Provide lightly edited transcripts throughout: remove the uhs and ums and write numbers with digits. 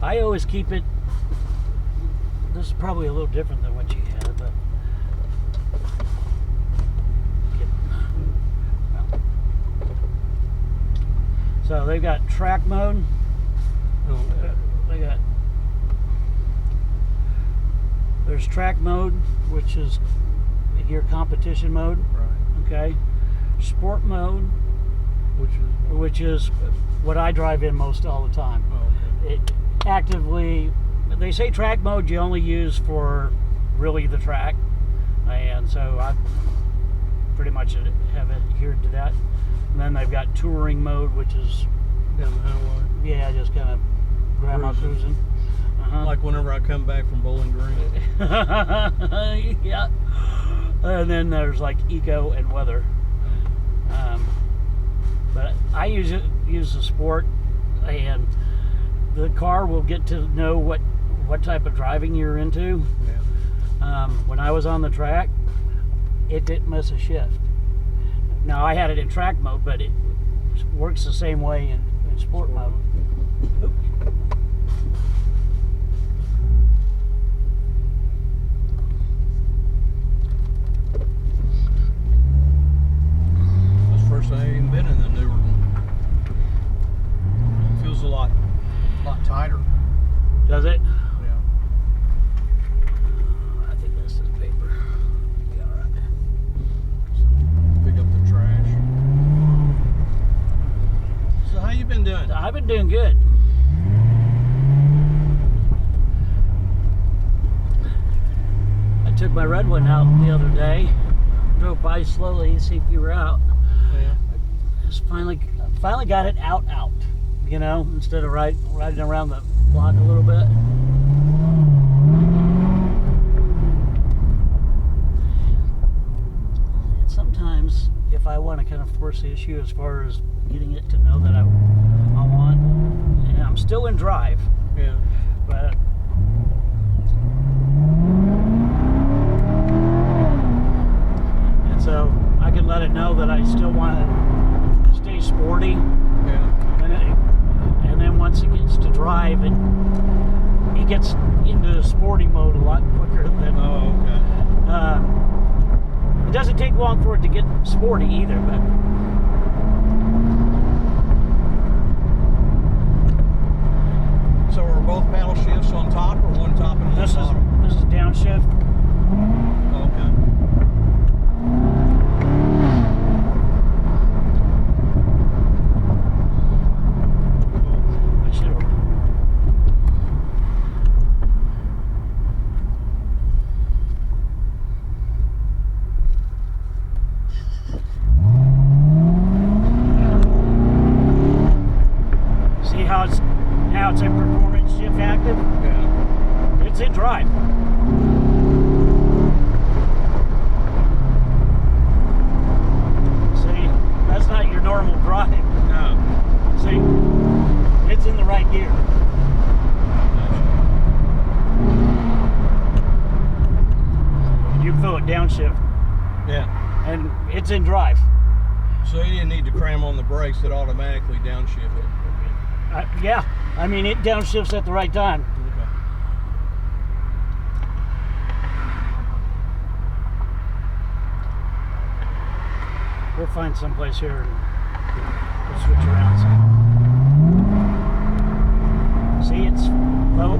I always keep it. This is probably a little different than what you had, but so they've got track mode. There's track mode, which is your competition mode. Right. Okay. Sport mode, which is what I drive in most all the time. Oh, okay. It actively, they say track mode you only use for really the track, and so I pretty much have adhered to that. And then they've got touring mode, which is Down the highway. yeah, just kind of grandma cruising. Like whenever I come back from Bowling Green. Yeah. And then there's like eco and weather. But I use the sport, and the car will get to know what type of driving you're into. Yeah. When I was on the track, it didn't miss a shift. Now I had it in track mode, but it works the same way in sport mode. Oops. First I ain't even been in the newer one. It feels a lot tighter. Does it? Yeah. I think this is paper. Be all right. Pick up the trash. So how you been doing? I've been doing good. I took my red one out the other day. Drove by slowly to see if you were out. Yeah. Just finally got it out, you know, instead of riding around the block a little bit. And sometimes, if I want to kind of force the issue as far as getting it to know that I want, and I'm still in drive, Yeah. but and so I can let it know that I still want to stay sporty. Yeah. And then once it gets to drive, it gets into sporty mode a lot quicker than. Oh, okay. It doesn't take long for it to get sporty either, but. So are both paddle shifts on top or one top and one bottom? This is downshift. Oh, okay. I should have. See how it's in performance shift active? Yeah. It's in drive. See, that's not your normal drive. No. See, it's in the right gear. You can feel it downshift, Yeah. and it's in drive. So you didn't need to cram on the brakes, it automatically downshifted. Yeah, I mean it downshifts at the right time. Okay. We'll find someplace here and we'll switch around. See, it's low.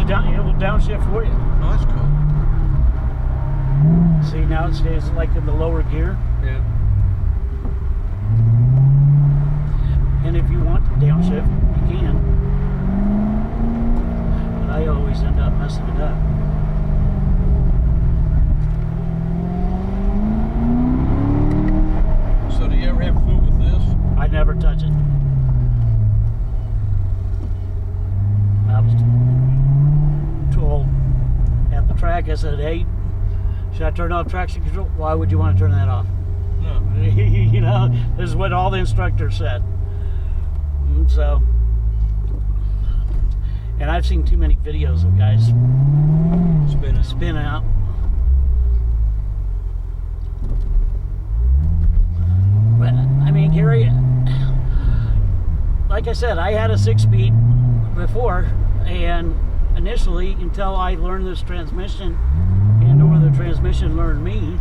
It will downshift for you. Oh, that's cool. See, now it stays like in the lower gear. Yeah. And if you want to downshift, you can. But I always end up messing it up. So do you ever have food with this? I never touch it. I was told at the track, I said, hey, should I turn off traction control? Why would you want to turn that off? No. You know, this is what all the instructors said. So, and I've seen too many videos of guys spin out. But I mean, Gary, like I said, I had a 6-speed before, and initially, until I learned this transmission, or the transmission learned me.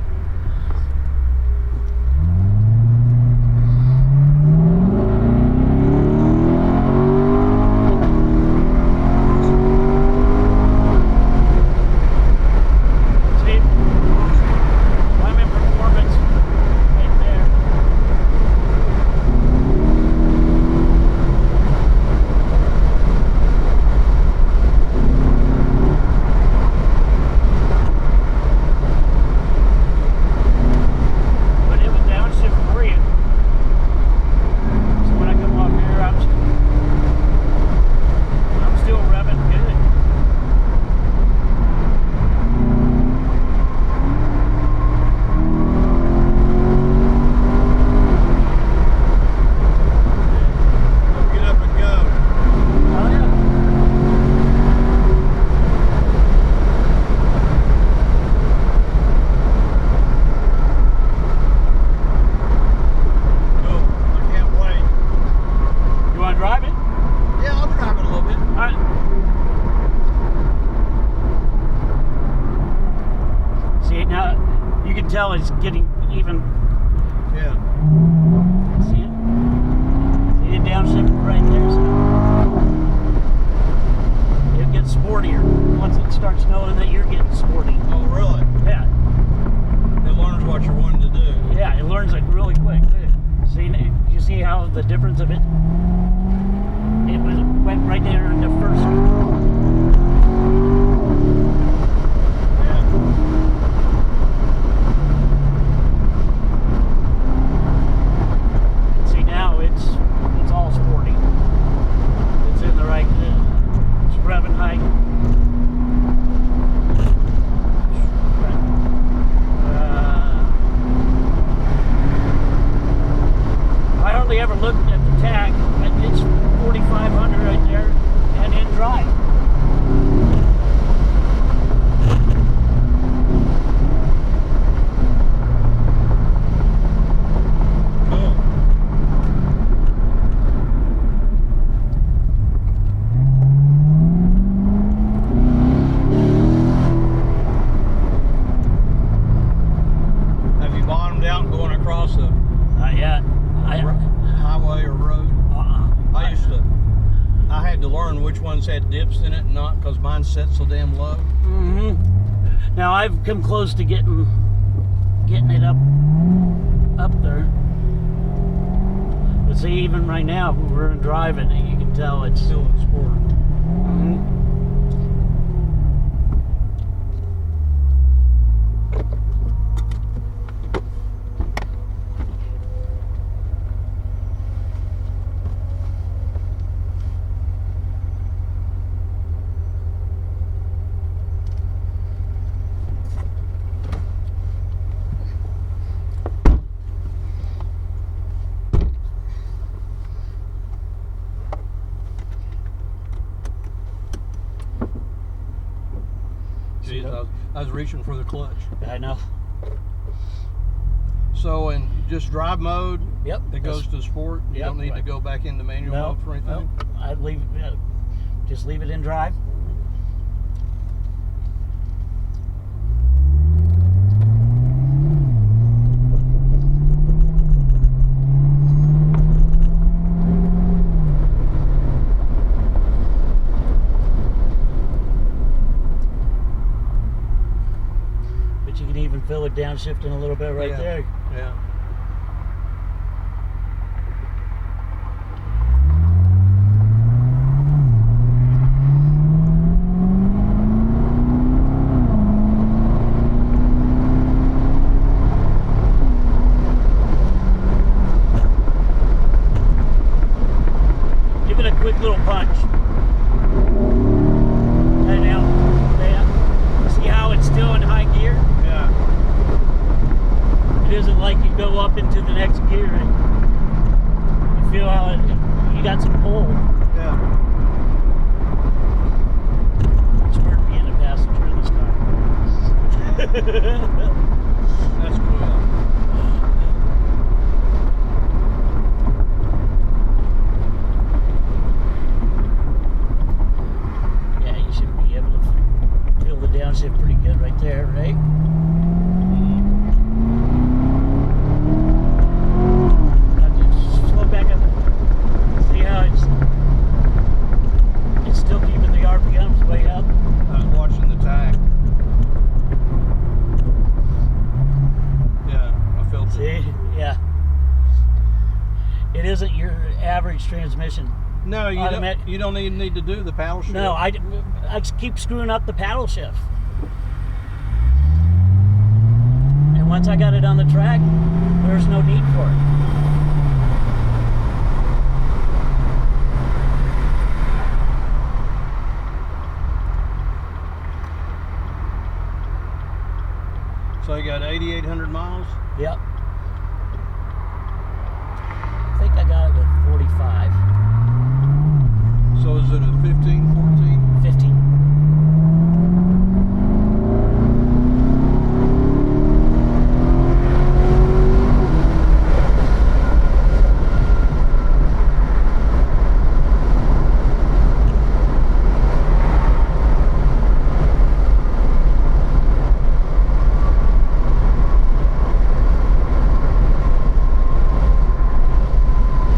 Tell it's getting even. Yeah. See it? See it downshift right there? So it gets sportier once it starts knowing that you're getting sporty. Oh, really? Yeah. It learns what you're wanting to do. Yeah, it learns it really quick too. See, you see how the difference of it? It went right there in the first. Ever looked at the tag, it's 4,500 right there and in drive. Cool. Have you bottomed out going across the Not yet. highway or road? I had to learn which ones had dips in it and not, because mine set so damn low. Mm-hmm. Now I've come close to getting it up there. But see, even right now, we're driving, and you can tell it's Still in sport. Mm-hmm. Jeez, I was reaching for the clutch. I know. So in just drive mode, Yep. it goes to sport. You Yep, don't need to right. go back into manual mode for anything. No, I'd just leave it in drive. But you can even feel it downshifting a little bit right Yeah. there. Yeah. Give it a quick little punch. And now, see how it's still in high gear? Yeah. It isn't like you go up into the next gear and you feel how you got some pull. Yeah. It's weird being a passenger in this car. That's cool. Yeah, you should be able to feel the downshift pretty good right there, right? Now just slow back up. See how it's still keeping the RPMs way up. I'm watching the tag. Yeah, I felt it. See, yeah. It isn't your average transmission. No, Automatic- you don't even need to do the paddle shift. No, I just keep screwing up the paddle shift. And once I got it on the track, there's no need for it. So you got 8,800 miles? Yep. I think I got it with 45. So is it a 15, 14? 15.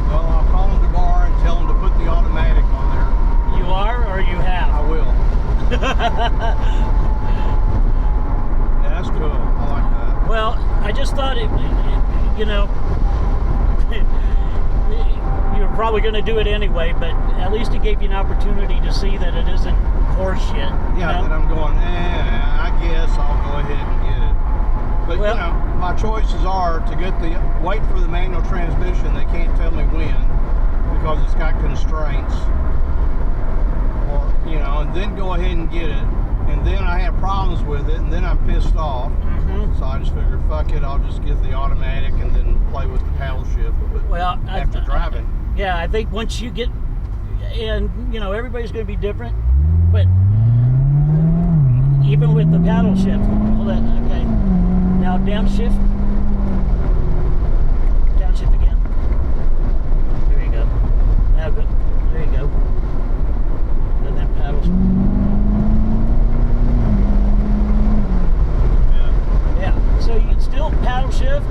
Well, I'll call them tomorrow and tell them to put the automatic on there. You are or you I have? will. Yeah, that's cool. I like that. Well, I just thought you know, you're probably going to do it anyway, but at least it gave you an opportunity to see that it isn't horse shit. Yeah, you know? then I'm going, I guess I'll go ahead and get it. But, Well- you know, my choices are to wait for the manual transmission. They can't tell me when because it's got constraints. Or, you know, and then go ahead and get it. And then I have problems with it, and then I'm pissed off. Mhm. So I just figured, fuck it, I'll just get the automatic and then play with the paddle shift. But Well, after driving. Yeah, I think once you get, and you know, everybody's going to be different, but even with the paddle shift, hold on, okay, now downshift again. There you go. Now go. There you go. And then paddles. Yeah. Yeah. So you can still paddle shift,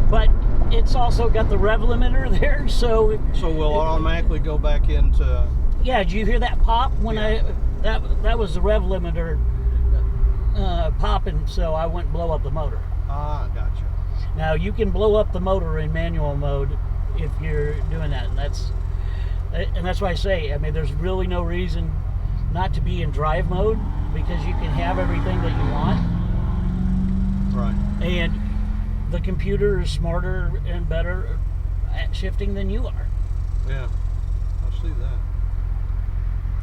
but it's also got the rev limiter there, so. So we'll automatically go back into. Yeah, did you hear that pop when Yeah. that was the rev limiter popping, so I went and blow up the motor. Ah, gotcha. Now you can blow up the motor in manual mode if you're doing that, and that's why I say, I mean, there's really no reason not to be in drive mode because you can have everything that you want, Right. and the computer is smarter and better at shifting than you are. Yeah. I see that.